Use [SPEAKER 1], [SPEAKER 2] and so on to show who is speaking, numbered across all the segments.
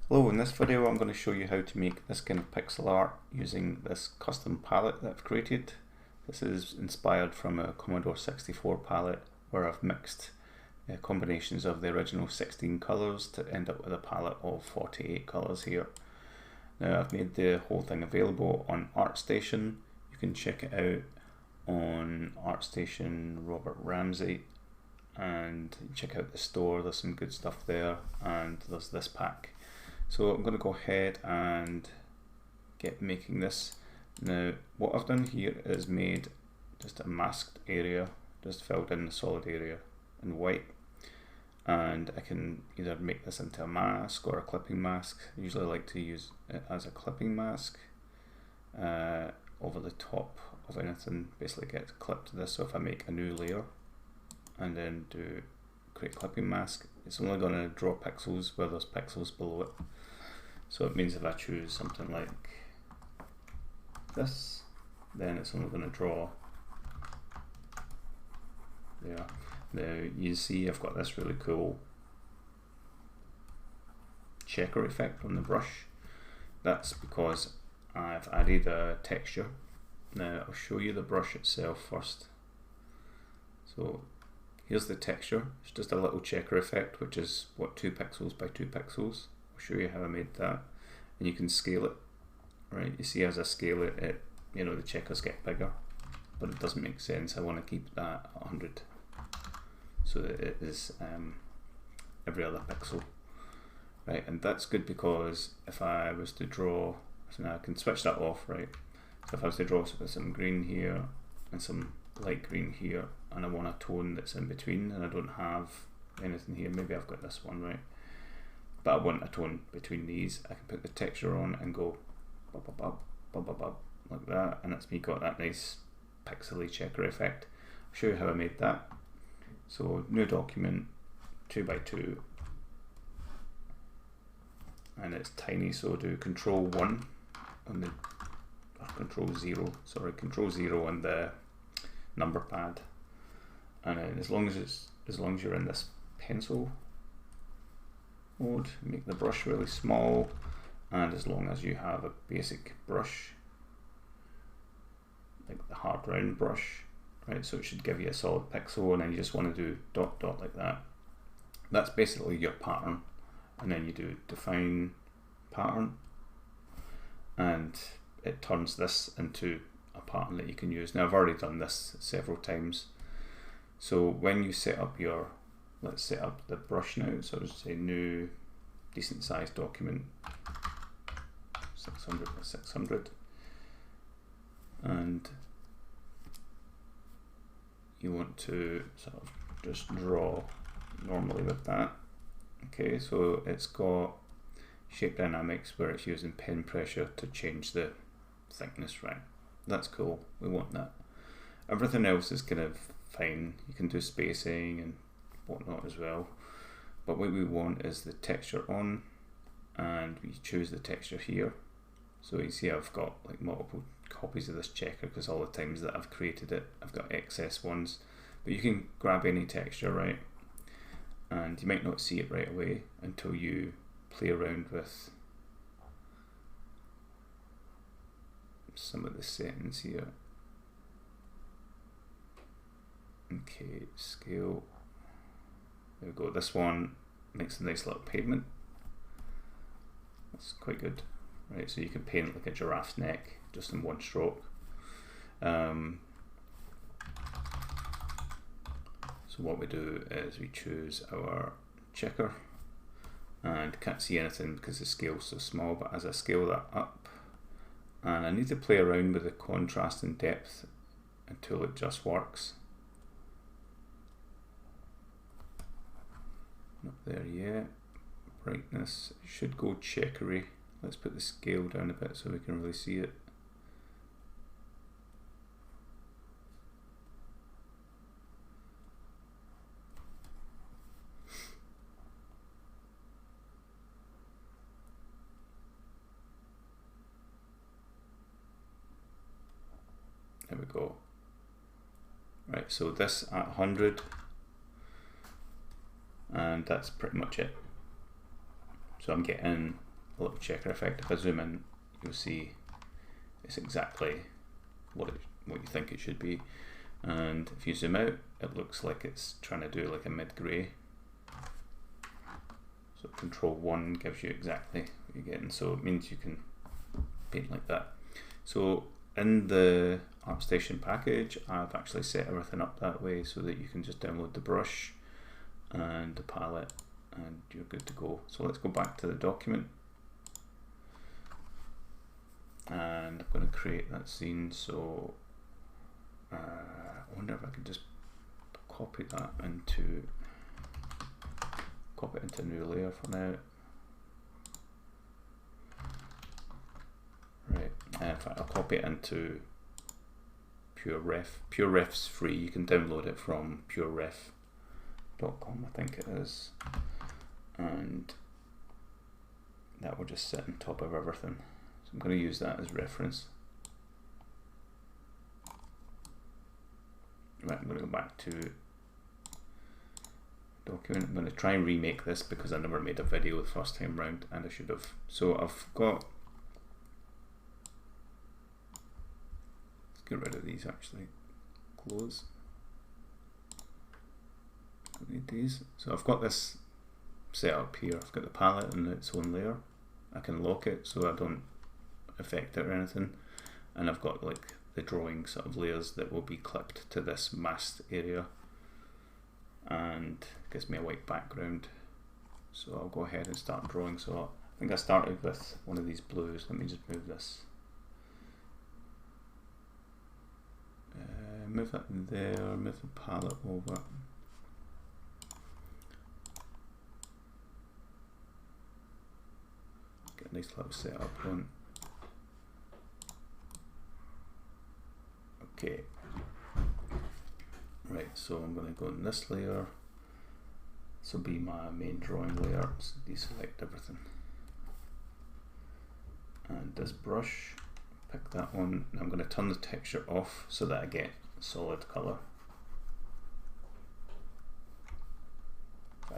[SPEAKER 1] Hello, in this video I'm going to show you how to make this kind of pixel art using this custom palette that I've created. This is inspired from a Commodore 64 palette where I've mixed combinations of the original 16 colours to end up with a palette of 48 colours here. Now I've made the whole thing available on ArtStation. You can check it out on ArtStation Robert Ramsey, and check out the store, there's some good stuff there, and there's this pack. So I'm going to go ahead and get making this. Now what I've done here is made just a masked area, just filled in the solid area in white, and I can either make this into a mask or a clipping mask. I usually like to use it as a clipping mask over the top of anything, basically gets clipped to this. So if I make a new layer and then do create clipping mask, it's only going to draw pixels where there's pixels below it. So it means if I choose something like this, then it's only going to draw there. Now you see I've got this really cool checker effect on the brush. That's because I've added a texture. Now I'll show you the brush itself first. So here's the texture. It's just a little checker effect, which is what, 2 pixels by 2 pixels. I'll show you how I made that, and you can scale it. Right, you see as I scale it, you know, the checkers get bigger, but it doesn't make sense. I want to keep that at 100, so that it is every other pixel. Right, and that's good because if I was to draw, so now I can switch that off. Right, so if I was to draw some green here and some light green here, and I want a tone that's in between, and I don't have anything here, maybe I've got this one, right, but I want a tone between these, I can put the texture on and go bub, bub, bub, bub, bub, bub, like that, and it's me got that nice pixely checker effect. I'll show you how I made that. So new document, 2 by 2, and it's tiny, so do Control 1 on the, or Control 0, sorry, Control 0 on the number pad, and then as long as you're in this pencil mode, make the brush really small, and as long as you have a basic brush like the hard round brush, right, so it should give you a solid pixel, and then you just want to do dot dot like that. That's basically your pattern, and then you do define pattern, and it turns this into a pattern that you can use. Now I've already done this several times, so when you set up your, let's set up the brush now, so I'll just say new decent sized document, 600 by 600, and you want to sort of just draw normally with that. Okay, so it's got shape dynamics where it's using pen pressure to change the thickness, right? That's cool, we want that. Everything else is kind of fine, you can do spacing and whatnot as well, but what we want is the texture on, and we choose the texture here. So you see I've got like multiple copies of this checker because all the times that I've created it I've got excess ones, but you can grab any texture, right, and you might not see it right away until you play around with some of the settings here. Okay, scale, there we go, this one makes a nice little pavement, that's quite good, right, so you can paint like a giraffe's neck just in one stroke. So what we do is we choose our checker, and can't see anything because the scale's so small, but as I scale that up, and I need to play around with the contrast and depth until it just works. Not there yet. Brightness should go checkery. Let's put the scale down a bit so we can really see it. There we go. Right, so this at 100, and that's pretty much it. So I'm getting a little checker effect. If I zoom in, you'll see it's exactly what you think it should be. And if you zoom out, it looks like it's trying to do like a mid-grey. So Control 1 gives you exactly what you're getting. So it means you can paint like that. So in the ArtStation package, I've actually set everything up that way so that you can just download the brush and the palette and you're good to go. So let's go back to the document. And I'm going to create that scene. So I wonder if I could just copy that into a new layer for now. Right, in fact I'll copy it into PureRef. PureRef's free, you can download it from pureref.com, I think it is. And that will just sit on top of everything. So I'm going to use that as reference. Right, I'm going to go back to document. I'm going to try and remake this because I never made a video the first time round, and I should have. So I've got, let's get rid of these actually, close. Don't need these. So I've got this set up here. I've got the palette in its own layer. I can lock it so I don't affect it or anything, and I've got like the drawing sort of layers that will be clipped to this masked area, and it gives me a white background. So I'll go ahead and start drawing. So I think I started with one of these blues. Let me just move this, move that there, move the palette over. Get a nice little setup going. Okay, right, so I'm going to go in this layer. This will be my main drawing layer, so deselect everything. And this brush, pick that one, and I'm going to turn the texture off so that I get solid colour.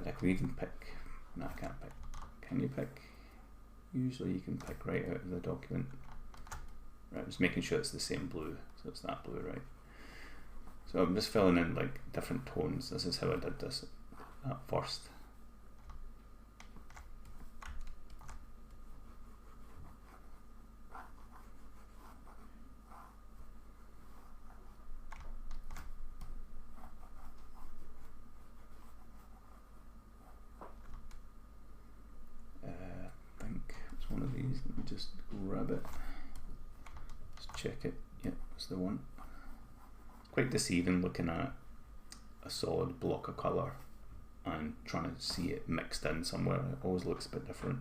[SPEAKER 1] I can even pick, no I can't pick, can you pick? Usually you can pick right out of the document. Right, just making sure it's the same blue, so it's that blue, right? So I'm just filling in like different tones. This is how I did this at first. I think it's one of these. Let me just grab it. Check it, yep, that's the one. Quite deceiving looking at a solid block of colour and trying to see it mixed in somewhere. It always looks a bit different.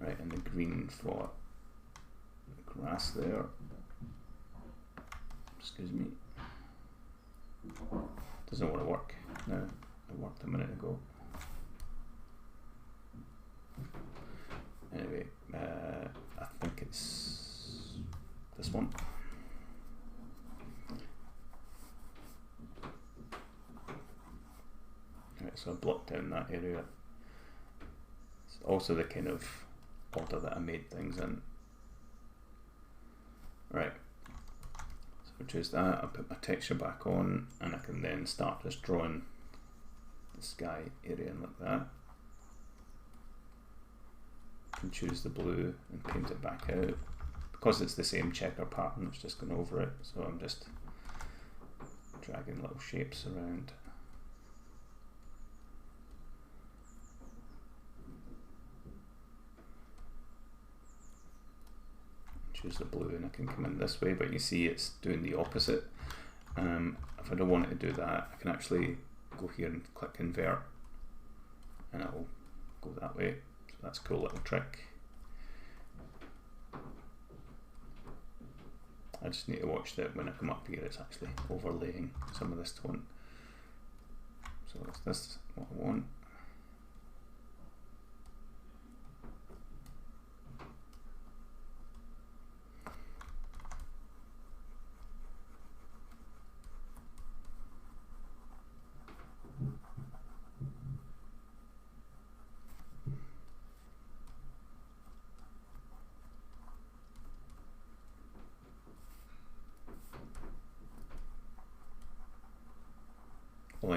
[SPEAKER 1] Right, and the green for the grass there. Excuse me. Doesn't want to work now. It worked a minute ago. Anyway, I think it's this one. Right, so I blocked down that area. It's also the kind of order that I made things in. Right, so I choose that, I put my texture back on, and I can then start just drawing the sky area in like that. I can choose the blue and paint it back out. Because it's the same checker pattern, it's just going over it, so I'm just dragging little shapes around. Choose the blue and I can come in this way, but you see it's doing the opposite. If I don't want it to do that, I can actually go here and click invert and it will go that way. So that's a cool little trick. I just need to watch that when I come up here it's actually overlaying some of this tone. So is this what I want?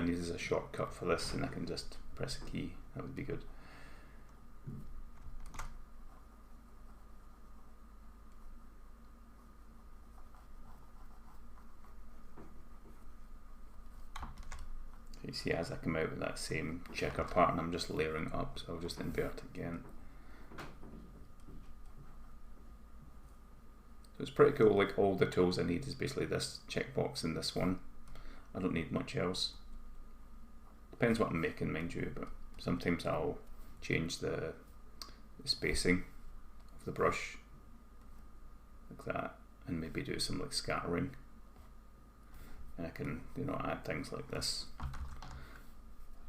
[SPEAKER 1] need is a shortcut for this, and I can just press a key. That would be good. You see, as I come out with that same checker pattern, I'm just layering it up, so I'll just invert it again. So it's pretty cool. Like, all the tools I need is basically this checkbox and this one. I don't need much else. Depends what I'm making, mind you, but sometimes I'll change the spacing of the brush like that, and maybe do some like scattering. And I can, you know, add things like this.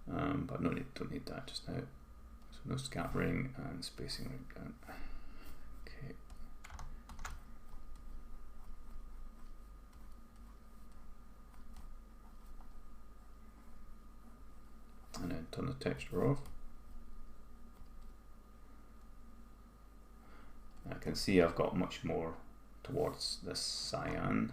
[SPEAKER 1] But don't need that just now. So no scattering and spacing like that. Okay. And then turn the texture off. I can see I've got much more towards this cyan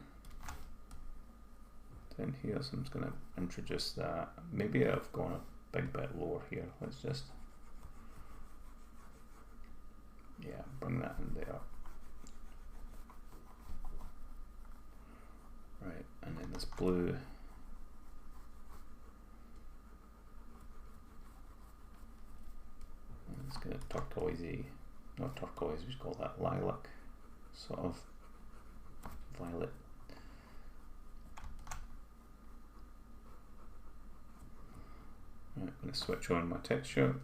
[SPEAKER 1] in here, so I'm just going to introduce that. Maybe I've gone a big bit lower here. Let's just, yeah, bring that in there. Right, and then this blue. Let's get a turquoisey, not turquoise, we call that lilac, sort of violet. Right, I'm going to switch on my texture.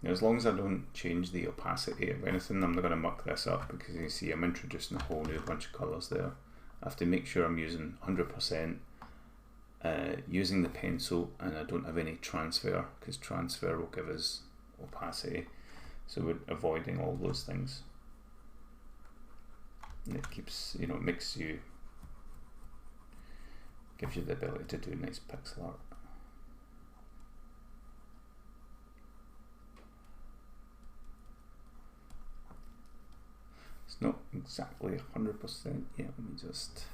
[SPEAKER 1] Now, as long as I don't change the opacity of anything, I'm not going to muck this up, because you see I'm introducing a whole new bunch of colours there. I have to make sure I'm using 100%, using the pencil, and I don't have any transfer, because transfer will give us opacity. So we're avoiding all those things. And it keeps, you know, it makes you, gives you the ability to do nice pixel art. It's not exactly 100% yet. Let me just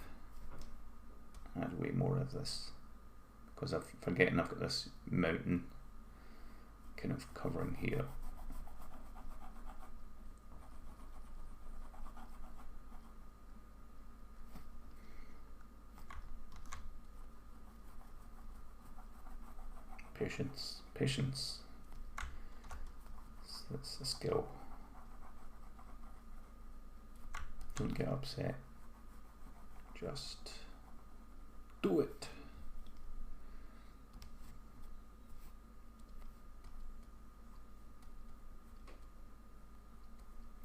[SPEAKER 1] add way more of this, because I'm forgetting I've got this mountain kind of covering here. Patience, patience. That's the skill. Don't get upset. Just do it.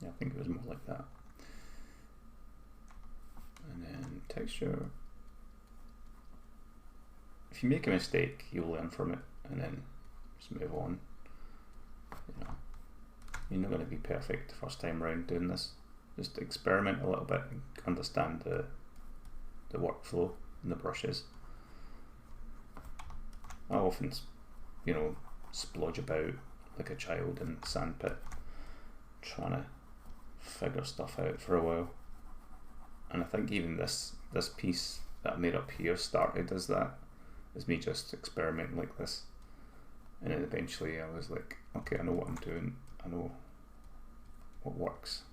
[SPEAKER 1] Yeah, I think it was more like that. And then texture. If you make a mistake, you'll learn from it, and then just move on. You know, you're not going to be perfect the first time around doing this. Just experiment a little bit and understand the workflow and the brushes. I often, you know, splodge about like a child in a sandpit, trying to figure stuff out for a while. And I think even this piece that I made up here started as that. Is me just experimenting like this, and then eventually I was like, okay, I know what I'm doing, I know what works.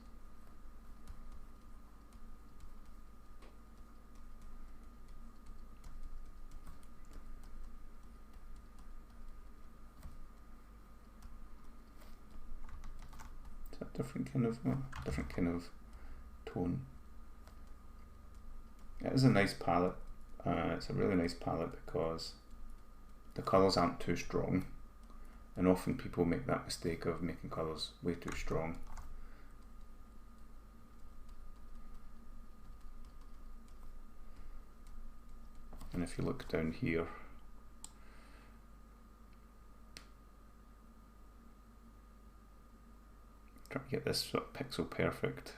[SPEAKER 1] It's a different kind of tone. It is a nice palette. It's a really nice palette because the colours aren't too strong, and often people make that mistake of making colours way too strong. And if you look down here, try to get this sort of pixel perfect.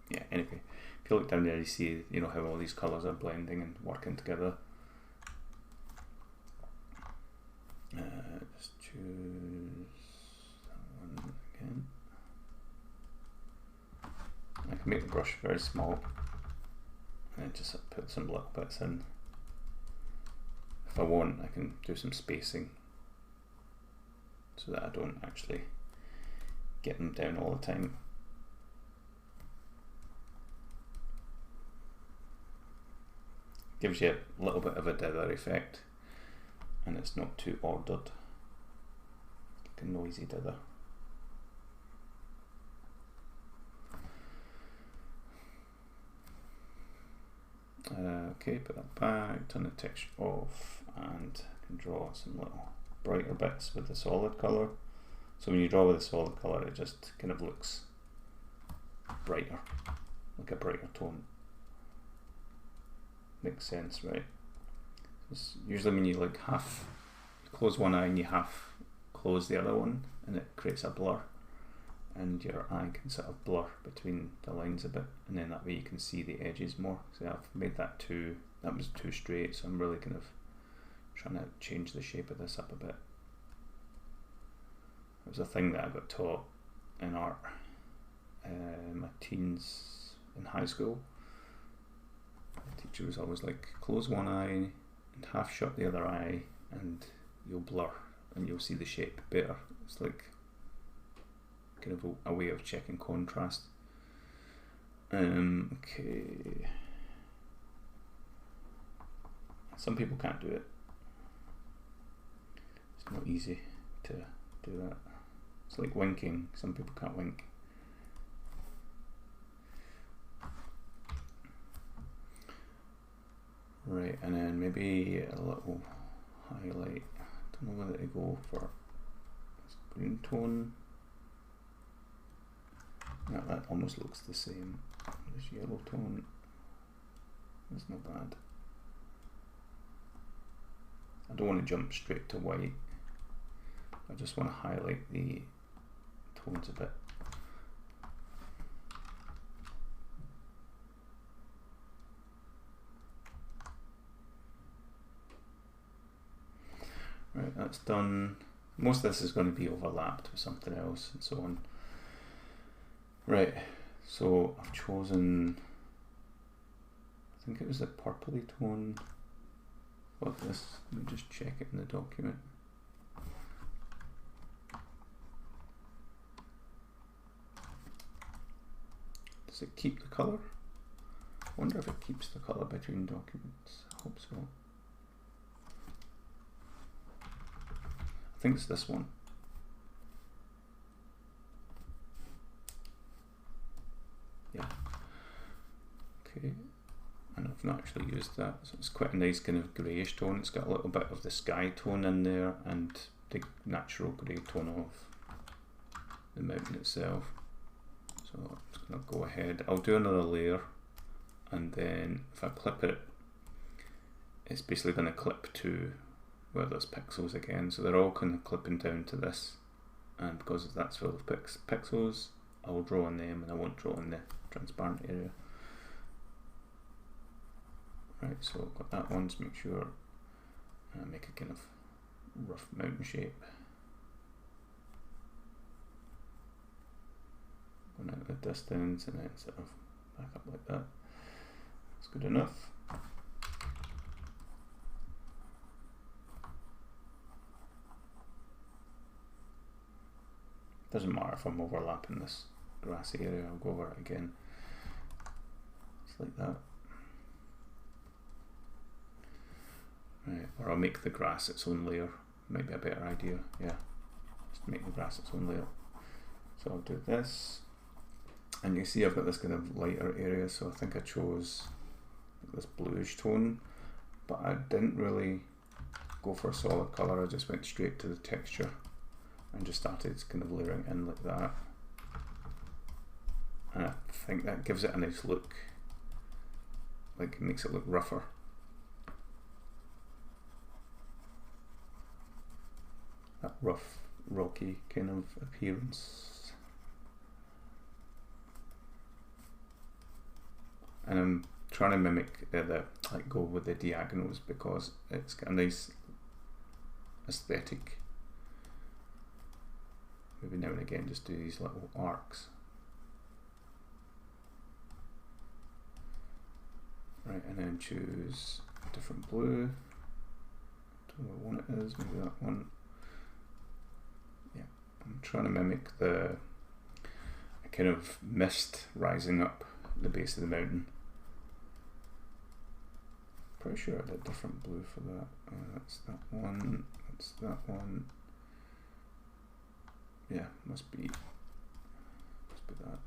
[SPEAKER 1] Yeah, anyway. If you look down there, you see, you know, how all these colours are blending and working together. Just choose can make the brush very small and then just put some little bits in. If I want, I can do some spacing so that I don't actually get them down all the time. Gives you a little bit of a dither effect, and it's not too ordered, like a noisy dither. Okay, put that back, turn the texture off, and I can draw some little brighter bits with the solid colour. So when you draw with a solid colour, it just kind of looks brighter, like a brighter tone. Makes sense, right? It's usually when you like half close one eye and you half close the other one, and it creates a blur, and your eye can sort of blur between the lines a bit, and then that way you can see the edges more. So I've made that was too straight, so I'm really kind of trying to change the shape of this up a bit. It was a thing that I got taught in art in my teens in high school. The teacher was always like, close one eye and half shut the other eye and you'll blur and you'll see the shape better. It's like kind of a way of checking contrast. Okay. Some people can't do it. It's not easy to do that. It's like winking. Some people can't wink. Right, and then maybe a little highlight. I don't know whether to go for this green tone. No, that almost looks the same. This yellow tone. That's not bad. I don't want to jump straight to white. I just want to highlight the tones a bit. Right, that's done. Most of this is going to be overlapped with something else and so on. Right, so I've chosen, I think it was a purpley tone. What this? Let me just check it in the document. Does it keep the colour? I wonder if it keeps the colour between documents. I hope so. I think it's this one. Yeah. Okay. And I've not actually used that. So it's quite a nice kind of greyish tone. It's got a little bit of the sky tone in there and the natural grey tone of the mountain itself. So I'm just going to go ahead. I'll do another layer, and then if I clip it, it's basically going to clip to where there's pixels again. So they're all kind of clipping down to this, and because that's full of pixels, I will draw on them and I won't draw on the transparent area. Right, so I've got that one to make sure I make a kind of rough mountain shape. Going out the distance and then sort of back up like that. That's good enough. Doesn't matter if I'm overlapping this grassy area, I'll go over it again. Just like that. Right, or I'll make the grass its own layer. Might be a better idea, yeah. Just make the grass its own layer. So I'll do this. And you see I've got this kind of lighter area, so I think I chose this bluish tone, but I didn't really go for a solid colour, I just went straight to the texture and just started kind of layering in like that. And I think that gives it a nice look, like it makes it look rougher. That rough, rocky kind of appearance. And I'm trying to mimic like go with the diagonals because it's got a nice aesthetic. Maybe now and again just do these little arcs. and then choose a different blue. Don't know what one it is, maybe that one. Yeah, I'm trying to mimic the kind of mist rising up the base of the mountain. Pretty sure I did a different blue for that. That's that one, that's that one. Yeah, must be that.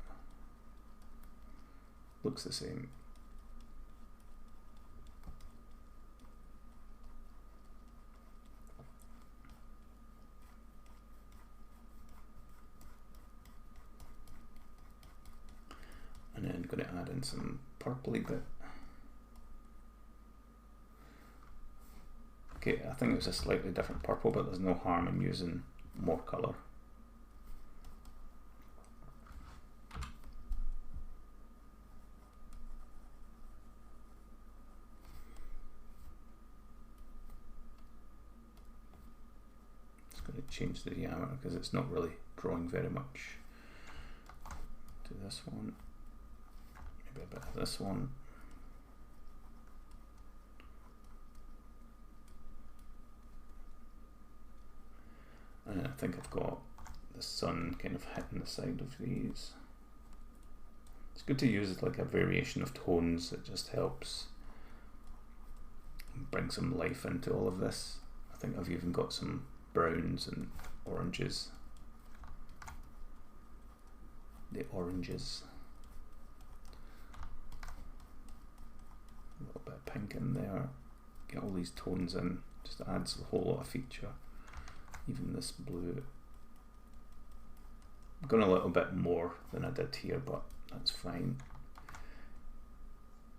[SPEAKER 1] Looks the same. And then going to add in some purpley bit. Okay, I think it's a slightly different purple, but there's no harm in using more colour. Just going to change the diameter because it's not really drawing very much. To this one, maybe a bit of this one. And I think I've got the sun kind of hitting the side of these. It's good to use like a variation of tones. It just helps bring some life into all of this. I think I've even got some browns and oranges. The oranges. A little bit of pink in there. Get all these tones in. Just adds a whole lot of feature. Even this blue. I've gone a little bit more than I did here, but that's fine.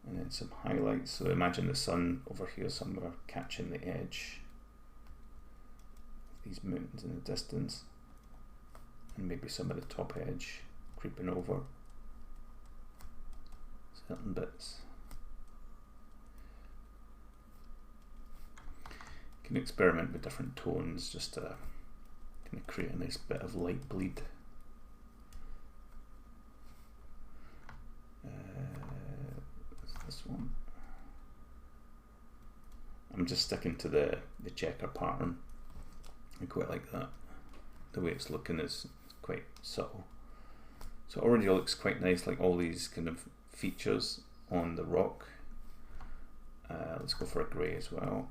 [SPEAKER 1] And then some highlights. So imagine the sun over here somewhere catching the edge of these mountains in the distance, and maybe some of the top edge creeping over certain bits. You can experiment with different tones just to kind of create a nice bit of light bleed. This one. I'm just sticking to the checker pattern. I quite like that. The way it's looking is quite subtle. So it already looks quite nice, like all these kind of features on the rock. Let's go for a grey as well.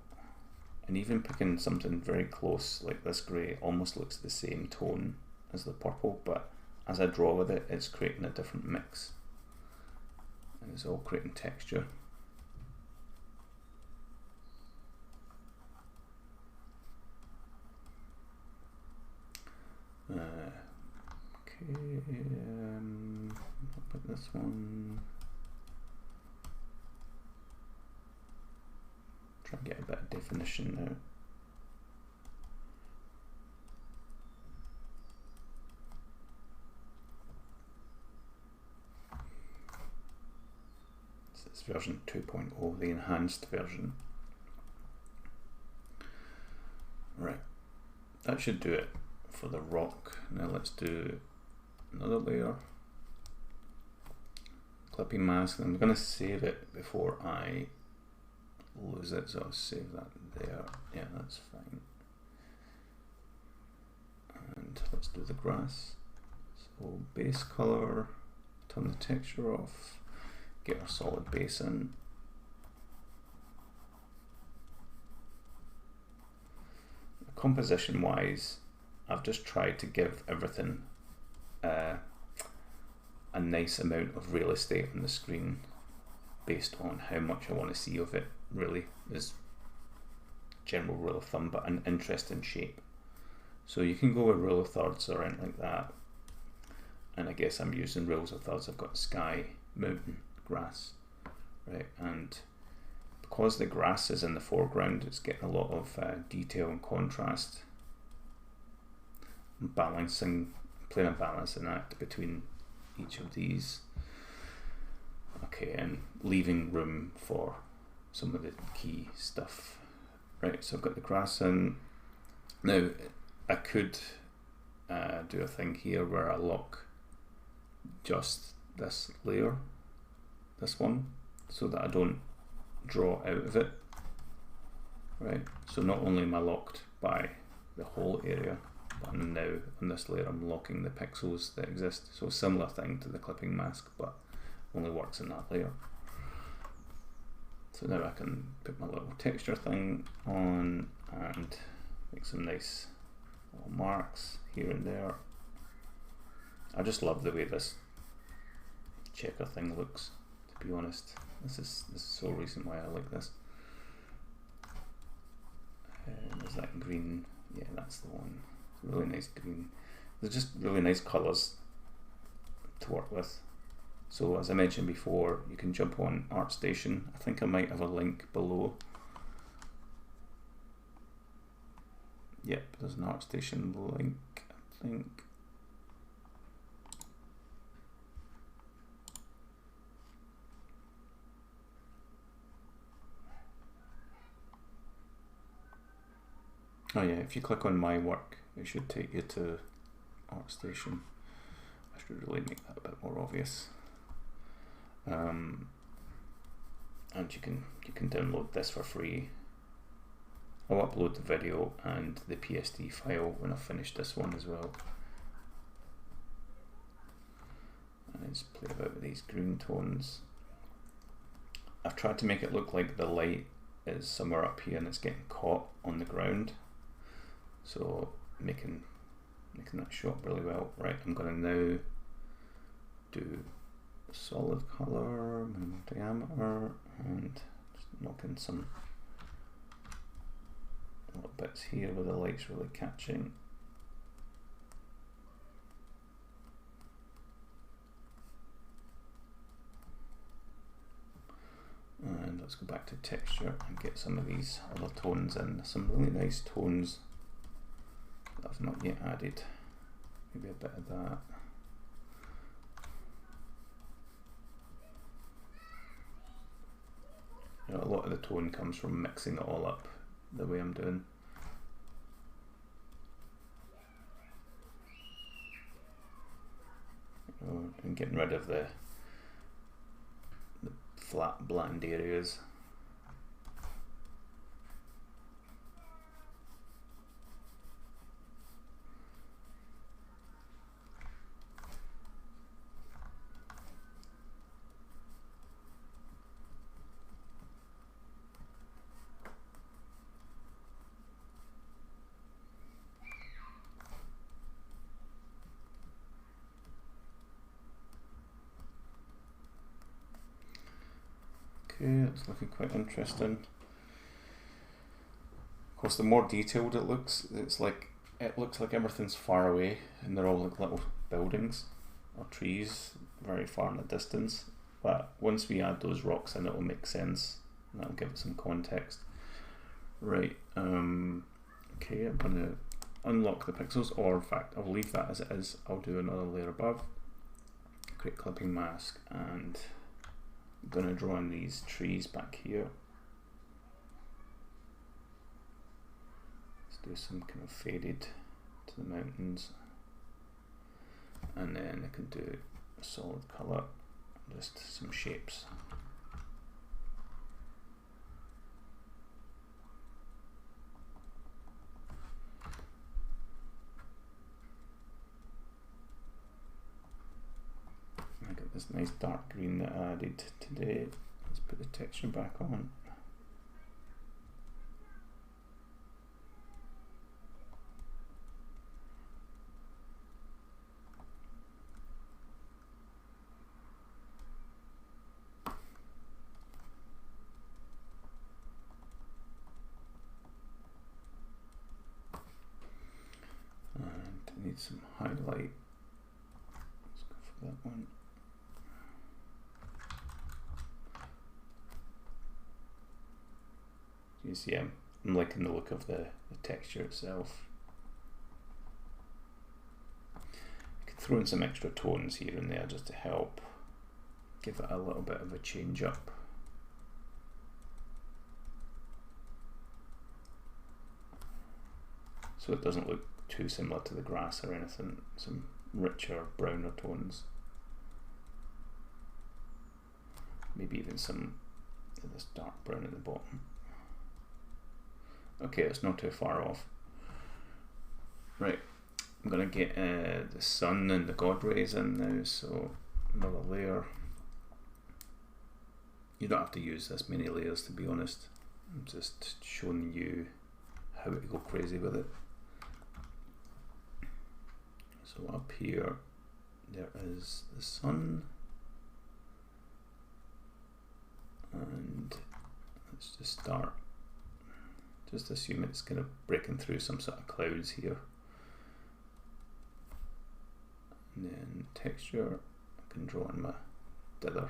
[SPEAKER 1] And even picking something very close like this grey almost looks the same tone as the purple, but as I draw with it, it's creating a different mix. And it's all creating texture. Okay, I'll put this one. Try and get a bit of definition now. So it's version 2.0, the enhanced version. Right, that should do it for the rock. Now let's do another layer. Clipping mask, and I'm going to save it before I lose it, so I'll save that there. Yeah, that's fine. And let's do the grass. So base color, turn the texture off, get our solid base in. Composition wise, I've just tried to give everything a nice amount of real estate on the screen based on how much I want to see of it. Really is general rule of thumb, but an interesting shape. So you can go with rule of thirds or anything like that, and I guess I'm using rules of thirds. I've got sky, mountain, grass, right? And because the grass is in the foreground, it's getting a lot of detail and contrast. I'm playing a balancing act between each of these. Okay, and leaving room for some of the key stuff. Right, so I've got the grass in. Now, I could do a thing here where I lock just this layer, this one, so that I don't draw out of it. Right, so not only am I locked by the whole area, but now on this layer I'm locking the pixels that exist. So a similar thing to the clipping mask, but only works in that layer. So now I can put my little texture thing on and make some nice little marks here and there. I just love the way this checker thing looks, to be honest. This is the sole reason why I like this. There's that green, yeah, that's the one. Really nice green. They're just really nice colours to work with. So as I mentioned before, you can jump on ArtStation. I think I might have a link below. Yep, there's an ArtStation link, I think. Oh yeah, if you click on my work, it should take you to ArtStation. I should really make that a bit more obvious. And you can download this for free. I'll upload the video and the PSD file when I've finished this one as well. And I just play about with these green tones. I've tried to make it look like the light is somewhere up here and it's getting caught on the ground. So making that show up really well. Right, I'm going to now do solid color, minimum diameter, and just knock in some little bits here where the light's really catching. And let's go back to texture and get some of these other tones in. Some really nice tones that I've not yet added. Maybe a bit of that. You know, a lot of the tone comes from mixing it all up the way I'm doing. And getting rid of the flat, bland areas. Okay, it's looking quite interesting. Of course, the more detailed it looks, it looks like everything's far away and they're all like little buildings or trees very far in the distance. But once we add those rocks in, it will make sense and that'll give it some context. Right, okay, I'm going to unlock the pixels, or in fact, I'll leave that as it is. I'll do another layer above, create clipping mask, and I'm going to draw in these trees back here. Let's do some kind of faded to the mountains, and then I can do a solid colour, just some shapes. I got this nice dark green that I added today. Let's put the texture back on. And need some highlight. Let's go for that one. You see, I'm liking the look of the texture itself. I could throw in some extra tones here and there just to help give it a little bit of a change up. So it doesn't look too similar to the grass or anything, some richer, browner tones. Maybe even some to this dark brown at the bottom. Okay, it's not too far off. Right, I'm going to get the sun and the God rays in now, so another layer. You don't have to use this many layers, to be honest. I'm just showing you how to go crazy with it. So up here, there is the sun. And let's just start. Just assume it's kind of breaking through some sort of clouds here. And then texture, I can draw in my dither.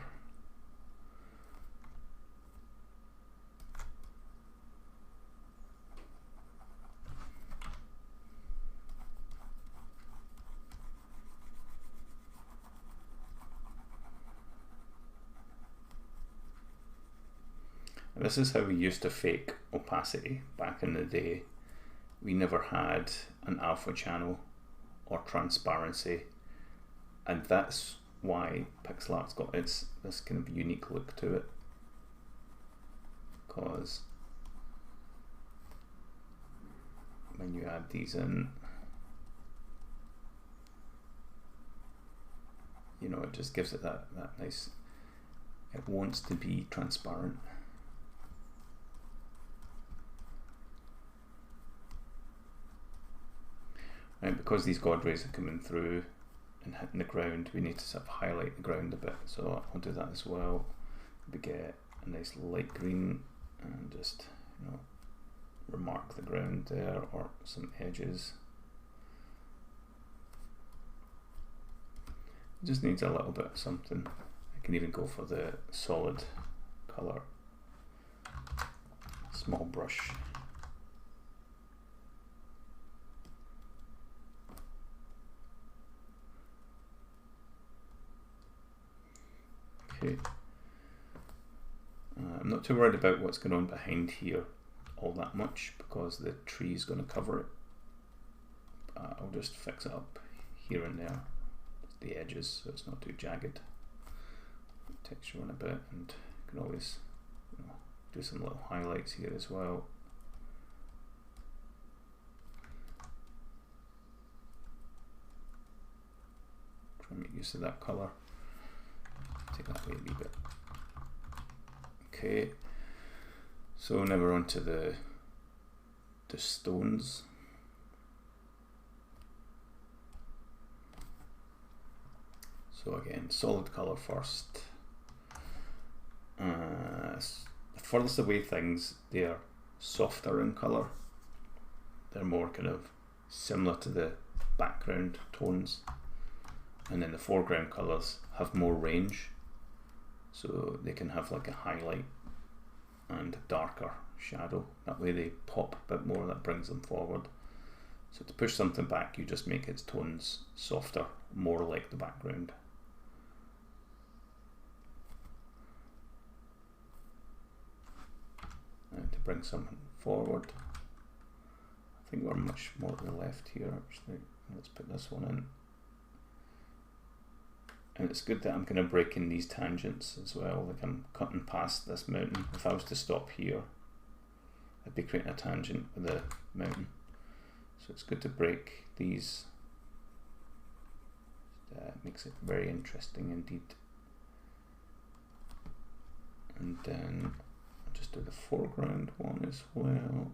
[SPEAKER 1] This is how we used to fake opacity back in the day. We never had an alpha channel or transparency, and that's why pixel art's got this kind of unique look to it, because when you add these in, you know, it just gives it that nice, it wants to be transparent. And because these God rays are coming through and hitting the ground, we need to sort of highlight the ground a bit. So I'll do that as well. We get a nice light green and just, you know, remark the ground there or some edges. It just needs a little bit of something. I can even go for the solid color. Small brush. Okay. I'm not too worried about what's going on behind here all that much because the tree is going to cover it. I'll just fix it up here and there, the edges, so it's not too jagged. Texture on a bit, and you can always, you know, do some little highlights here as well. Try and make use of that colour. Take that away a wee bit. Okay, so now we're on to the stones. So again, solid colour first. The furthest away things, they're softer in colour. They're more kind of similar to the background tones. And then the foreground colours have more range. So they can have like a highlight and a darker shadow. That way they pop a bit more, that brings them forward. So to push something back, you just make its tones softer, more like the background. And to bring something forward, I think we're much more to the left here actually. Let's put this one in. And it's good that I'm kind of breaking these tangents as well, like I'm cutting past this mountain. If I was to stop here, I'd be creating a tangent with the mountain. So it's good to break these. Makes it very interesting indeed. And then I'll just do the foreground one as well.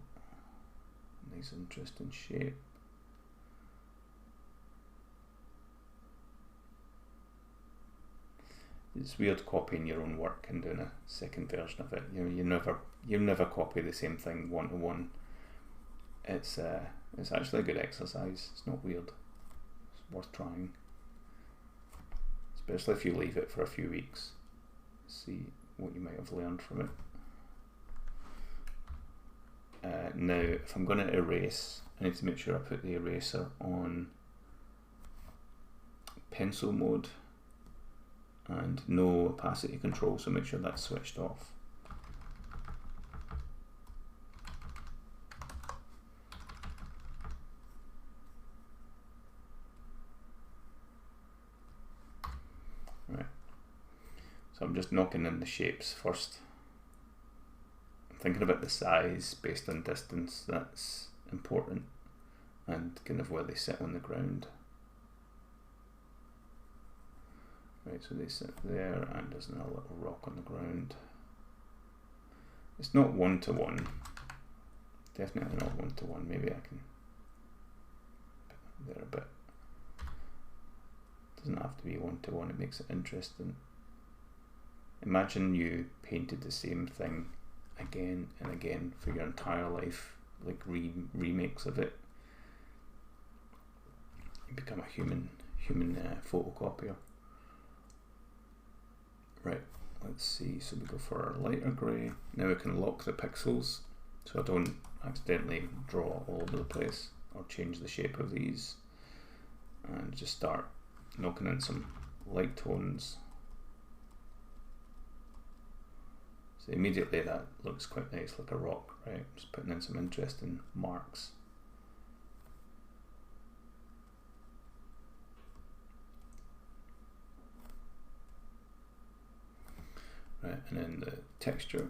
[SPEAKER 1] Nice interesting shape. It's weird copying your own work and doing a second version of it. You know, you never copy the same thing one to one. It's actually a good exercise. It's not weird. It's worth trying, especially if you leave it for a few weeks. See what you might have learned from it. Now, if I'm going to erase, I need to make sure I put the eraser on pencil mode and no opacity control, so make sure that's switched off. Right, so I'm just knocking in the shapes first. thinking about the size based on distance, that's important, and kind of where they sit on the ground. Right, so they sit there, and there's now a little rock on the ground. It's not one-to-one. Definitely not one-to-one. Maybe I can put that there a bit. Doesn't have to be one-to-one. It makes it interesting. Imagine you painted the same thing again and again for your entire life, like remakes of it. You become a human photocopier. Right, let's see. So we go for our lighter grey. Now we can lock the pixels so I don't accidentally draw all over the place or change the shape of these, and just start knocking in some light tones. So immediately that looks quite nice, like a rock, right? Just putting in some interesting marks. Right, and then the texture.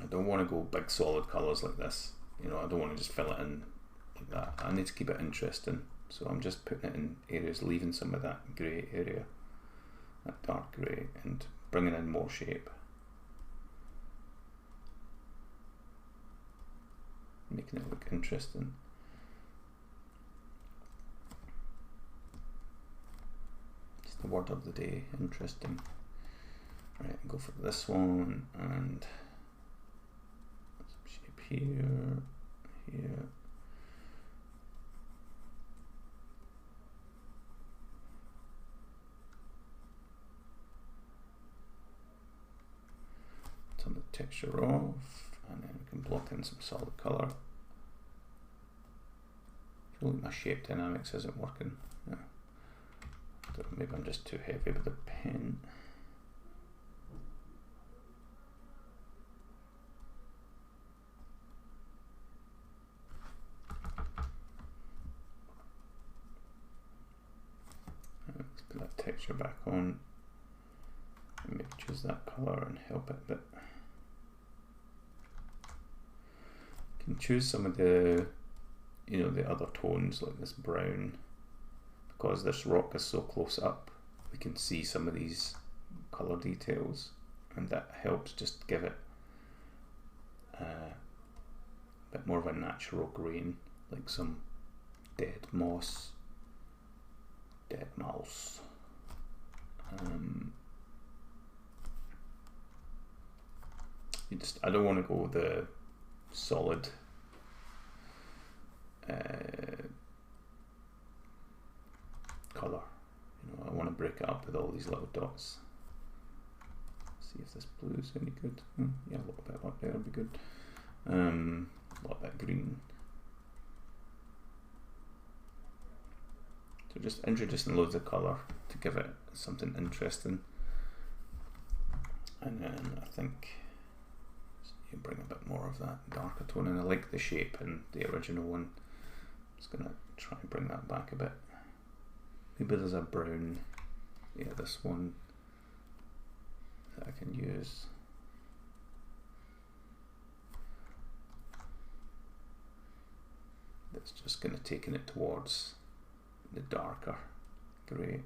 [SPEAKER 1] I don't want to go big solid colours like this. You know, I don't want to just fill it in like that. I need to keep it interesting. So I'm just putting it in areas, leaving some of that grey area, that dark grey, and bringing in more shape. Making it look interesting. It's the word of the day, interesting. Right, go for this one, and some shape here, here. Turn the texture off, and then we can block in some solid colour. I feel like my shape dynamics isn't working. Yeah. Maybe I'm just too heavy with the pen. Let's put that texture back on. Maybe choose that colour and help it a bit. You can choose some of the, you know, the other tones like this brown. Because this rock is so close up, we can see some of these colour details, and that helps just give it a bit more of a natural grain, like some dead moss, dead mouse. I don't want to go the solid colour. You know, I want to break it up with all these little dots. See if this blue is any good. Yeah, a little bit up there would be good. A little bit green. So just introducing loads of colour to give it something interesting. And then I think you bring a bit more of that darker tone, and I like the shape in the original one. I'm just gonna try and bring that back a bit. Maybe there's a brown, yeah, this one that I can use. That's just kind of taking it towards the darker grey.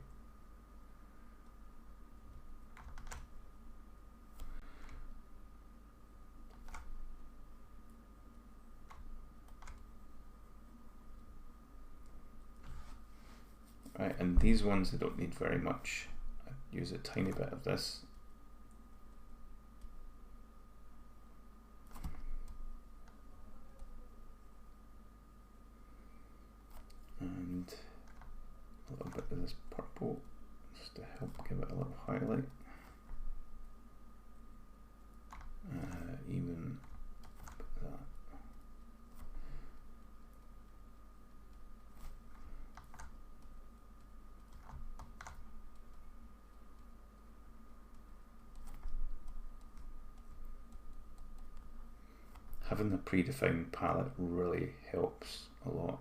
[SPEAKER 1] Right, and these ones, they don't need very much. I use a tiny bit of this. And a little bit of this purple, just to help give it a little highlight. Even that. Having a predefined palette really helps a lot.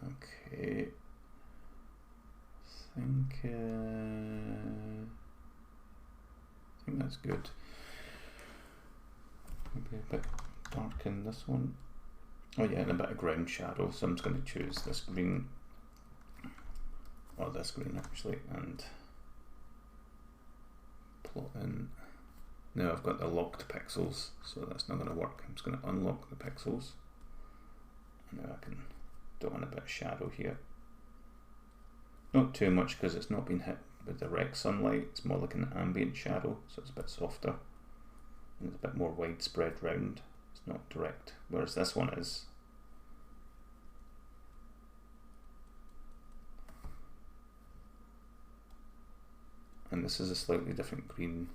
[SPEAKER 1] Okay, I think think that's good. Maybe a bit dark in this one. Oh yeah, and a bit of ground shadow, so I'm just going to choose this green, or this green actually, and plot in. Now I've got the locked pixels, so that's not going to work. I'm just going to unlock the pixels. And now I can do on a bit of shadow here. Not too much because it's not been hit with direct sunlight, it's more like an ambient shadow, so it's a bit softer. And it's a bit more widespread round. It's not direct, whereas this one is. And this is a slightly different green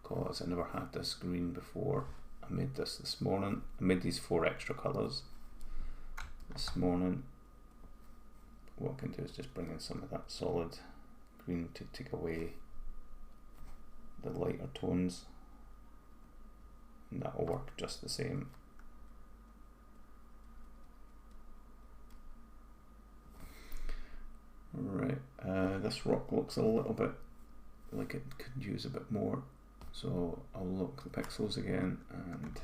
[SPEAKER 1] because I never had this green before. I made this morning. I made these 4 extra colours this morning. What I can do is just bring in some of that solid green to take away the lighter tones, and that will work just the same. Right, this rock looks a little bit like it could use a bit more, so I'll lock the pixels again and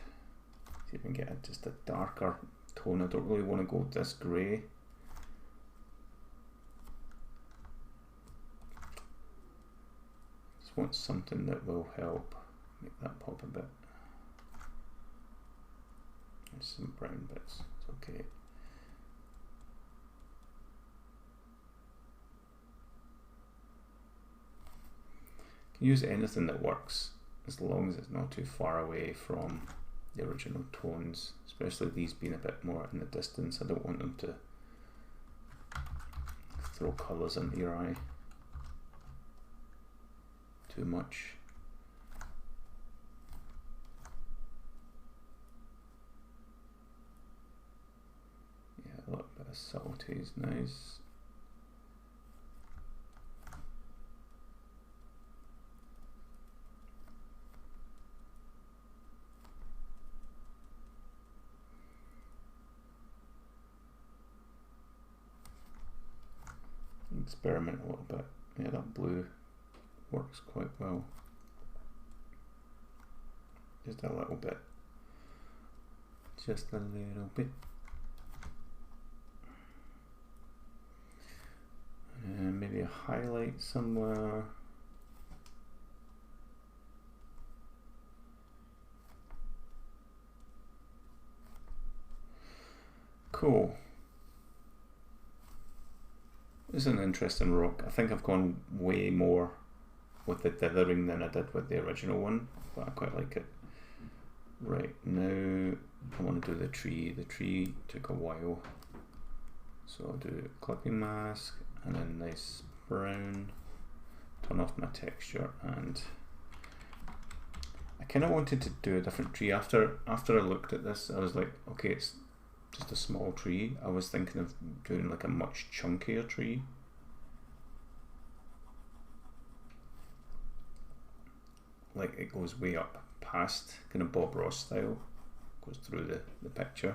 [SPEAKER 1] see if I can get just a darker tone. I don't really want to go this grey. Just want something that will help make that pop a bit. There's some brown bits, it's okay. You can use anything that works as long as it's not too far away from the original tones, especially these being a bit more in the distance. I don't want them to throw colours into your eye too much. Yeah, a little bit of subtlety is nice. Experiment a little bit. Yeah, that blue works quite well. Just a little bit. Just a little bit. And maybe a highlight somewhere. Cool. This is an interesting rock. I think I've gone way more with the dithering than I did with the original one, but I quite like it. Right, now I want to do the tree. The tree took a while, so I'll do clipping mask and then nice brown. Turn off my texture, and I kind of wanted to do a different tree. After I looked at this, I was like, okay, it's just a small tree. I was thinking of doing like a much chunkier tree. Like it goes way up past, kind of Bob Ross style, goes through the picture.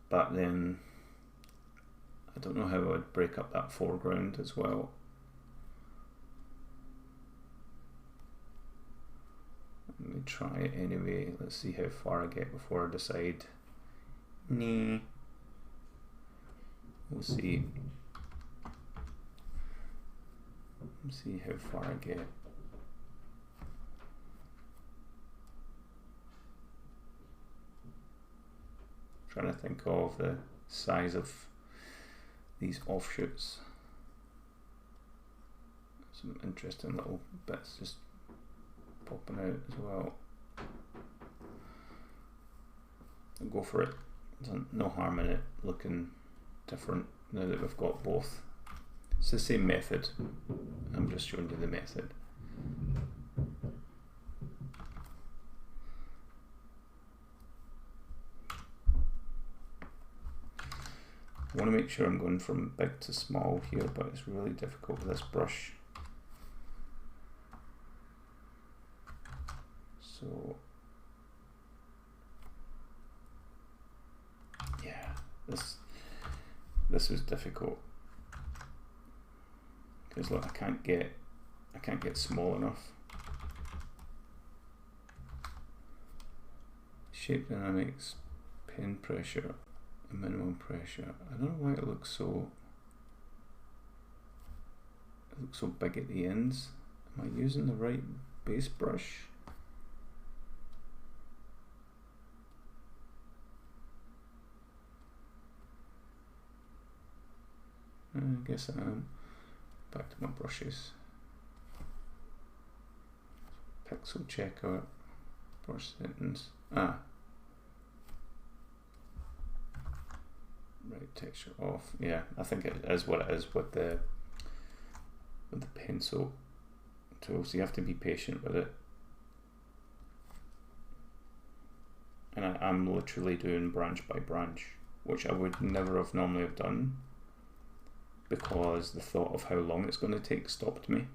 [SPEAKER 1] But then I don't know how I would break up that foreground as well. Let me try it anyway. Let's see how far I get before I decide. Nah. We'll see. Let's see how far I get. Trying to think of the size of these offshoots. Some interesting little bits just popping out as well. I'll go for it. There's no harm in it looking different now that we've got both. It's the same method. I'm just showing you the method. I want to make sure I'm going from big to small here, but it's really difficult with this brush. So yeah, this was difficult because look, I can't get I can't get small enough. Shape dynamics, pen pressure, minimum pressure. I don't know why it looks so big at the ends. Am I using the right base brush? I guess I am. Back to my brushes. Pixel checker, brush settings. Right texture off. Yeah, I think it is what it is with the pencil tool, so you have to be patient with it. And I'm literally doing branch by branch, which I would never have normally have done, because the thought of how long it's going to take stopped me.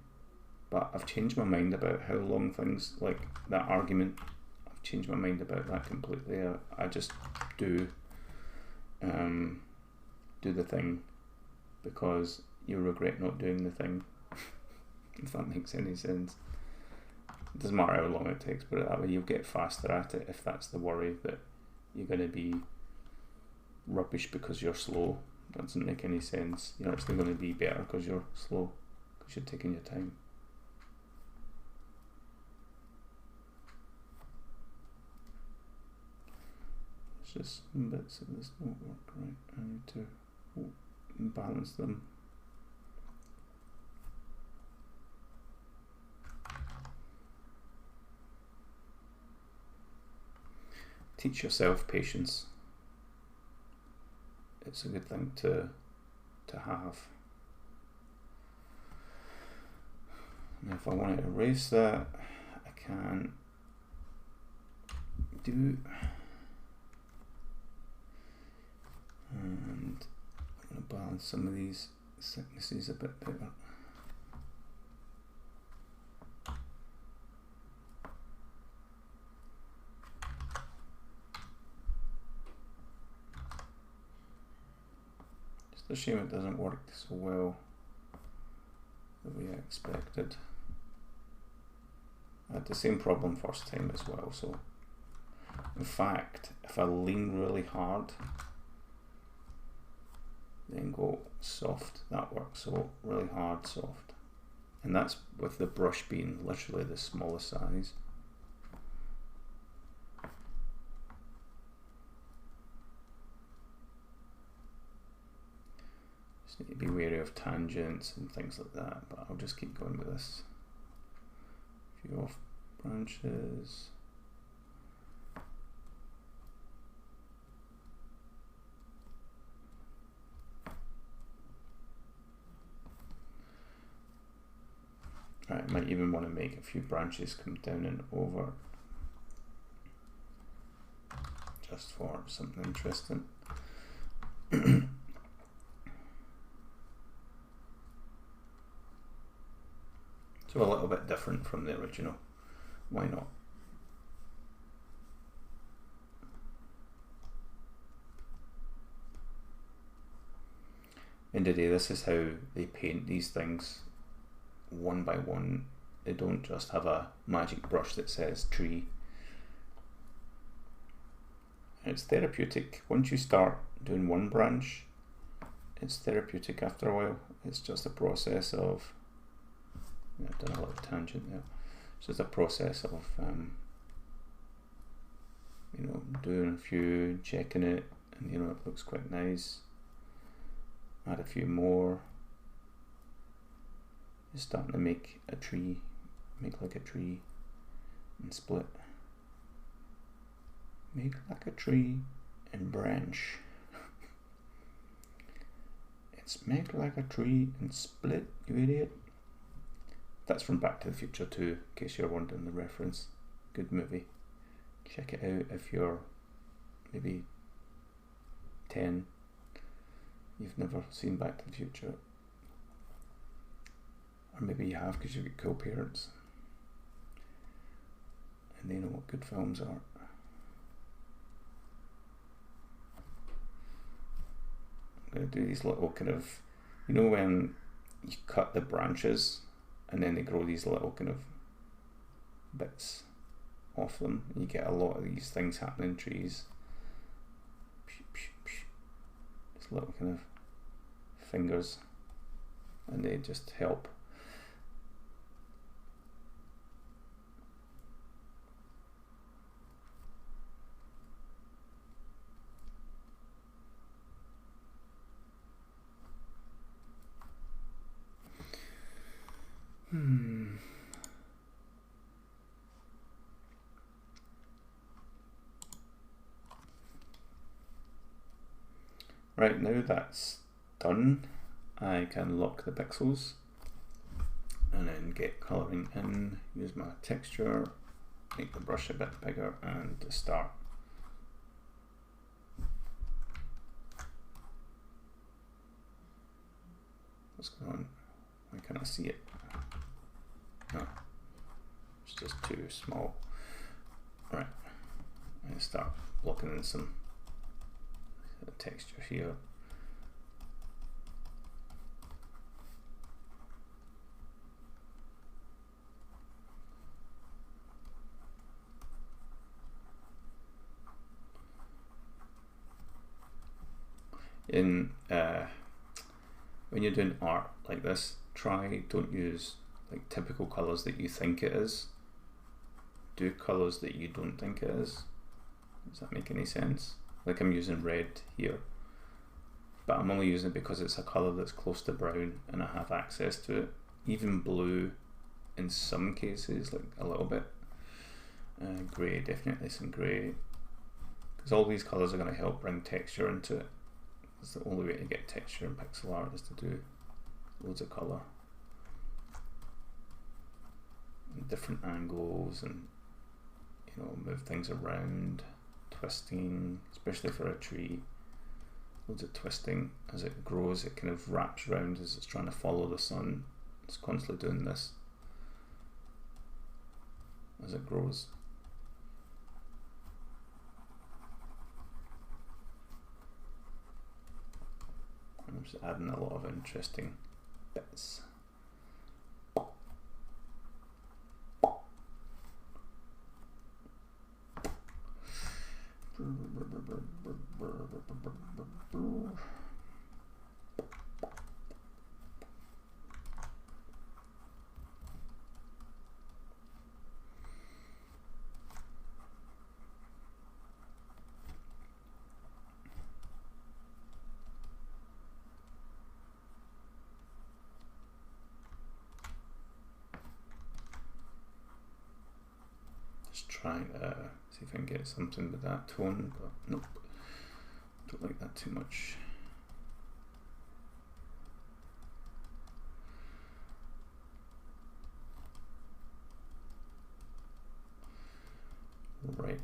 [SPEAKER 1] But I've changed my mind about how long things, like that argument, I've changed my mind about that completely. I just do the thing, because you regret not doing the thing, if that makes any sense. It doesn't matter how long it takes, but that way you'll get faster at it if that's the worry, that you're going to be rubbish because you're slow. That doesn't make any sense. You're actually going to be better because you're slow, because you're taking your time. There's just some bits of this don't work right. I need to balance them. Teach yourself patience. It's a good thing to have. And if I want to erase that, I can do. And I'm going to balance some of these thicknesses a bit better. It's a shame it doesn't work so well the way I expected. I had the same problem first time as well, so in fact, if I lean really hard, then go soft, that works. So really hard, soft. And that's with the brush being literally the smallest size. Just need to be wary of tangents and things like that, but I'll just keep going with this. A few off branches. I might even want to make a few branches come down and over, just for something interesting. So a little bit different from the original. Why not? End of the day, this is how they paint these things. One by one. They don't just have a magic brush that says tree. It's therapeutic. Once you start doing one branch, it's therapeutic after a while. It's just a process of, I've done a little tangent there. It's just a process of you know, doing a few, checking it, and you know, it looks quite nice. Add a few more. Just starting to make a tree, make like a tree and split. Make like a tree and branch. It's make like a tree and split, you idiot. That's from Back to the Future 2, in case you're wondering the reference. Good movie. Check it out if you're maybe 10. You've never seen Back to the Future. Or maybe you have because you've got cool parents and they know what good films are. I'm going to do these little kind of, you know when you cut the branches and then they grow these little kind of bits off them. You get a lot of these things happening in trees. Just little kind of fingers, and they just help. Right, now that's done, I can lock the pixels and then get colouring in, use my texture, make the brush a bit bigger, and start. What's going on? Why can't I see it? No, it's just too small. Right, and start blocking in some texture here. When you're doing art like this, don't use like typical colours that you think it is. Do colours that you don't think it is. Does that make any sense? Like I'm using red here, but I'm only using it because it's a colour that's close to brown and I have access to it. Even blue in some cases, like a little bit. Grey, definitely some grey. Because all these colours are going to help bring texture into it. That's the only way to get texture in pixel art, is to do loads of colour. And different angles, and move things around. Twisting, especially for a tree, loads of twisting. As it grows, it kind of wraps around as it's trying to follow the sun. It's constantly doing this as it grows. I'm just adding a lot of interesting bits. Just trying to see if I can get something with that tone, but nope, don't like that too much. Right.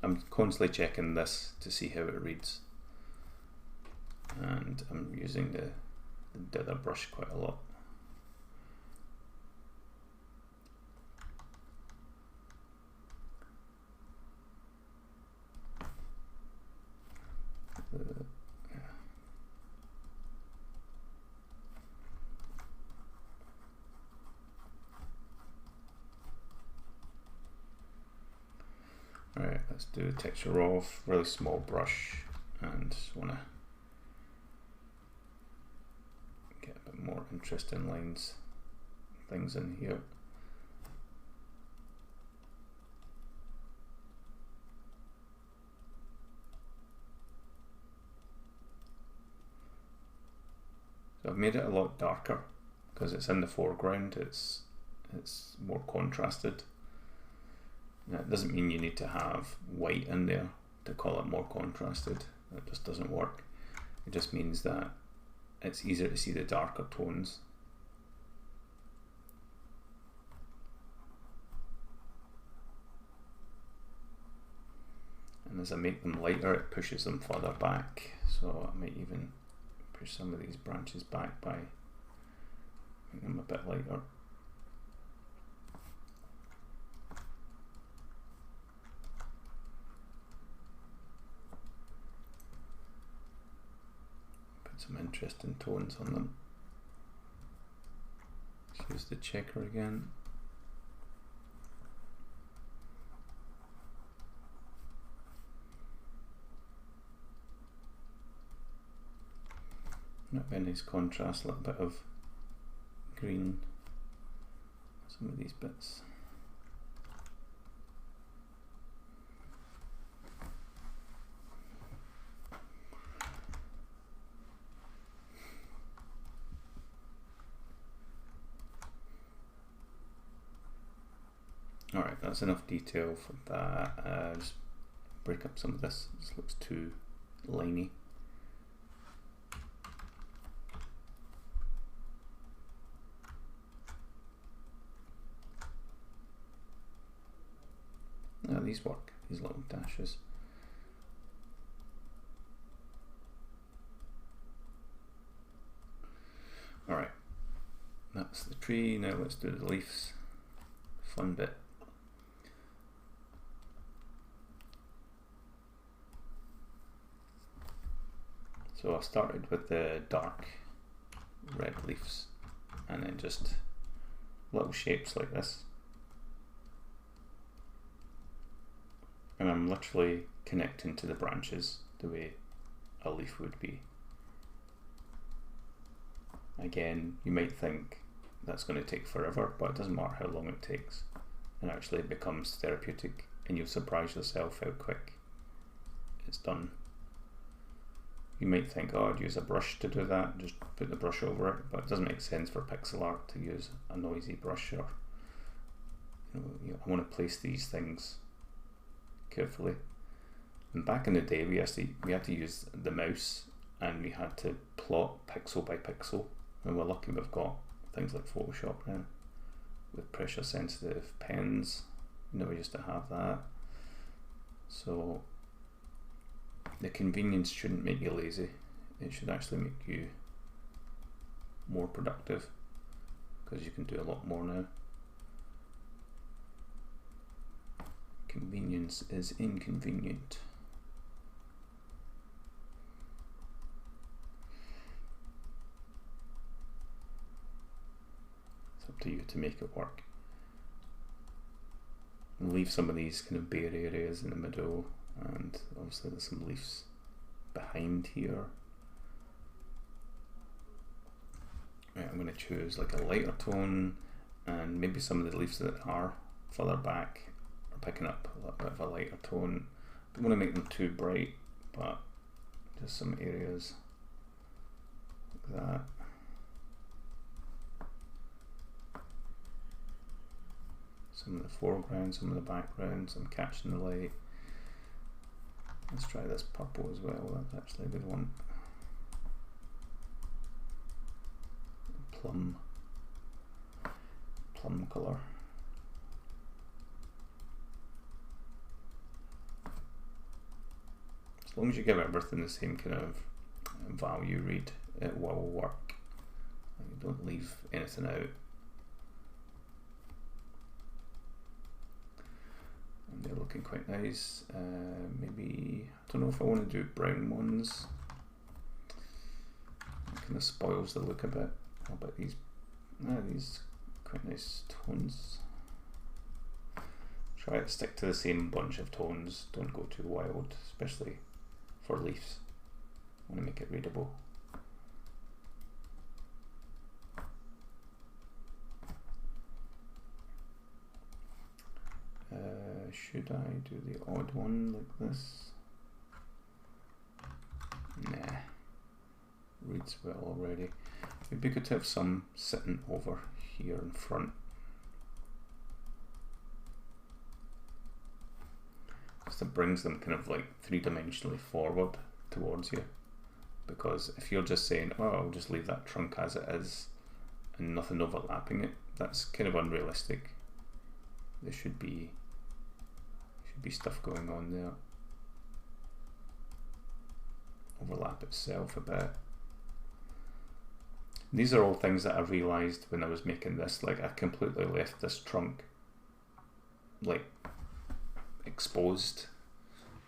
[SPEAKER 1] I'm constantly checking this to see how it reads, and I'm using the other brush quite a lot. Alright, let's do texture off, really small brush, and just want to get a bit more interesting lines, things in here. So I've made it a lot darker because it's in the foreground. It's more contrasted. Now, it doesn't mean you need to have white in there to call it more contrasted. That just doesn't work. It just means that it's easier to see the darker tones. And as I make them lighter, it pushes them further back. So I might even push some of these branches back by making them a bit lighter. some interesting tones on them. Let's use the checker again. Not very nice contrast, a little bit of green, some of these bits. Alright, that's enough detail for that. Just break up some of this. This looks too liney. Now these work, these little dashes. Alright, that's the tree. Now let's do the leaves. Fun bit. So I started with the dark red leaves and then just little shapes like this. And I'm literally connecting to the branches the way a leaf would be. Again, you might think that's going to take forever, but it doesn't matter how long it takes. And actually it becomes therapeutic and you'll surprise yourself how quick it's done. You might think, oh, I'd use a brush to do that, just put the brush over it, but it doesn't make sense for pixel art to use a noisy brush. Or I want to place these things carefully. And back in the day, we had to use the mouse and we had to plot pixel by pixel. And we're lucky we've got things like Photoshop now with pressure sensitive pens. You never used to have that. So the convenience shouldn't make you lazy. It should actually make you more productive because you can do a lot more now. Convenience is inconvenient. It's up to you to make it work. And leave some of these kind of bare areas in the middle, and obviously there's some leaves behind here. Right, I'm going to choose like a lighter tone, and maybe some of the leaves that are further back are picking up a little bit of a lighter tone. Don't want to make them too bright, but just some areas like that. Some of the foreground, some of the background, some catching the light. Let's try this purple as well, that's actually a good one. Plum colour. As long as you give everything the same kind of value read, it will work. You don't leave anything out. And they're looking quite nice. Maybe, I don't know if I want to do brown ones. It kind of spoils the look a bit. How about these? These quite nice tones. Try to stick to the same bunch of tones. Don't go too wild, especially for leaves. I want to make it readable. Should I do the odd one like this? Nah, reads well already. It'd be good to have some sitting over here in front. Because it brings them kind of like three-dimensionally forward towards you. Because if you're just saying, oh, I'll just leave that trunk as it is and nothing overlapping it, that's kind of unrealistic. There should be stuff going on there. Overlap itself a bit. These are all things that I realised when I was making this. Like, I completely left this trunk like exposed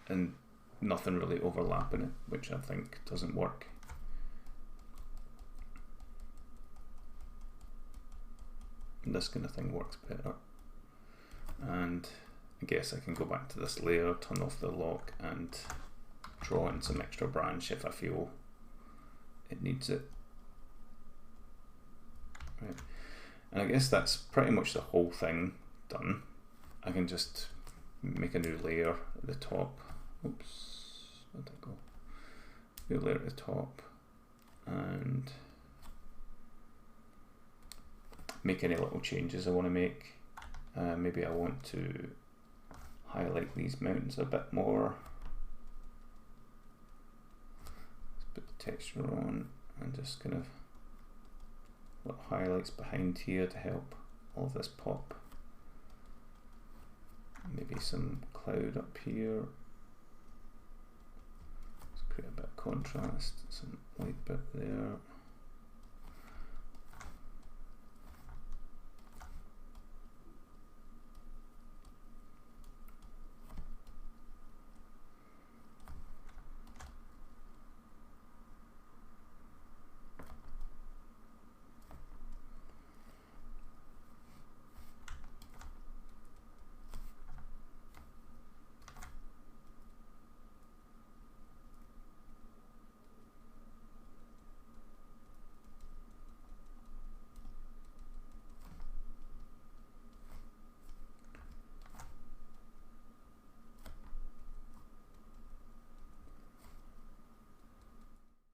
[SPEAKER 1] and nothing really overlapping it, which I think doesn't work. this kind of thing works better. And I guess I can go back to this layer, turn off the lock, and draw in some extra branch if I feel it needs it. Right. And I guess that's pretty much the whole thing done. I can just make a new layer at the top. Oops, where'd that go? New layer at the top, and make any little changes I want to make. Maybe I want to highlight these mountains a bit more. Let's put the texture on and just kind of little highlights behind here to help all of this pop. Maybe some cloud up here. Let's create a bit of contrast, some light bit there,